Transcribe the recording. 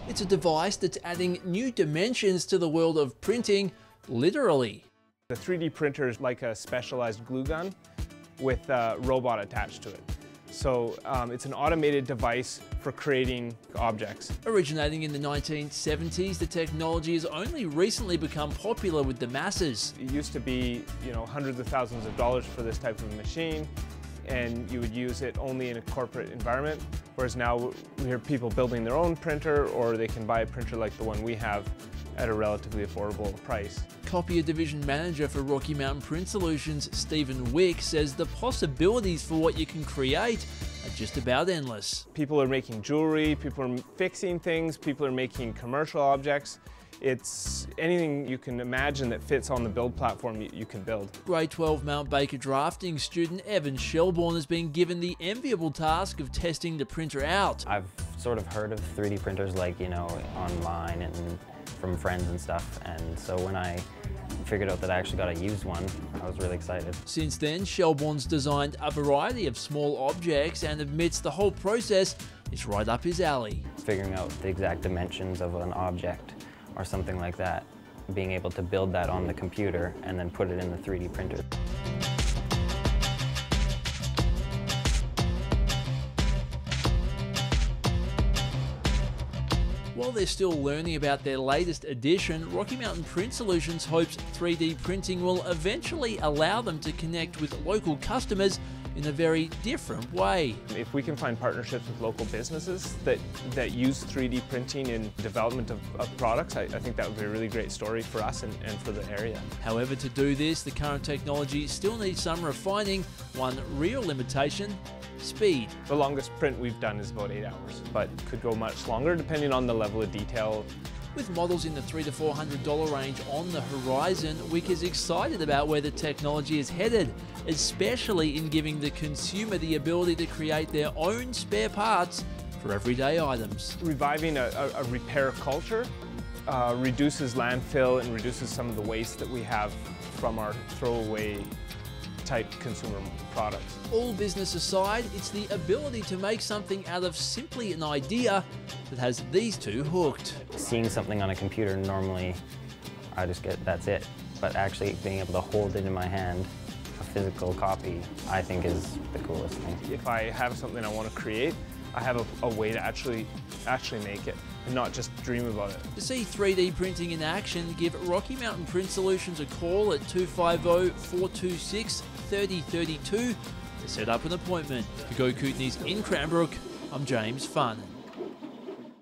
It's a device that's adding new dimensions to the world of printing, literally. The 3D printer is like a specialized glue gun with a robot attached to it. So it's an automated device for creating objects. Originating in the 1970s, the technology has only recently become popular with the masses. It used to be, hundreds of thousands of dollars for this type of machine, and you would use it only in a corporate environment, whereas now we hear people building their own printer, or they can buy a printer like the one we have at a relatively affordable price. Copier Division Manager for Rocky Mountain Print Solutions, Stephen Wick, says the possibilities for what you can create are just about endless. People are making jewelry, people are fixing things, people are making commercial objects. It's anything you can imagine that fits on the build platform you can build. Grade 12 Mount Baker drafting student Evan Shelbourne has been given the enviable task of testing the printer out. I've sort of heard of 3D printers online and from friends and stuff, and so when I figured out that I actually got to use one, I was really excited. Since then, Shelbourne's designed a variety of small objects and admits the whole process is right up his alley. Figuring out the exact dimensions of an object or something like that, being able to build that on the computer and then put it in the 3D printer. While they're still learning about their latest addition, Rocky Mountain Print Solutions hopes 3D printing will eventually allow them to connect with local customers in a very different way. If we can find partnerships with local businesses that use 3D printing in development of products, I think that would be a really great story for us and for the area. However, to do this, the current technology still needs some refining. One real limitation: speed. The longest print we've done is about 8 hours, but could go much longer depending on the level of detail. With models in the $300 to $400 range on the horizon, Wick is excited about where the technology is headed, especially in giving the consumer the ability to create their own spare parts for everyday items. Reviving a repair culture reduces landfill and reduces some of the waste that we have from our throwaway type consumer products. All business aside, it's the ability to make something out of simply an idea that has these two hooked. Seeing something on a computer, normally I just get, that's it. But actually being able to hold it in my hand, a physical copy, I think is the coolest thing. If I have something I want to create, I have a way to actually make it and not just dream about it. To see 3D printing in action, give Rocky Mountain Print Solutions a call at 250-426-3032 to set up an appointment. For Go Kootenays in Cranbrook, I'm James Farnan.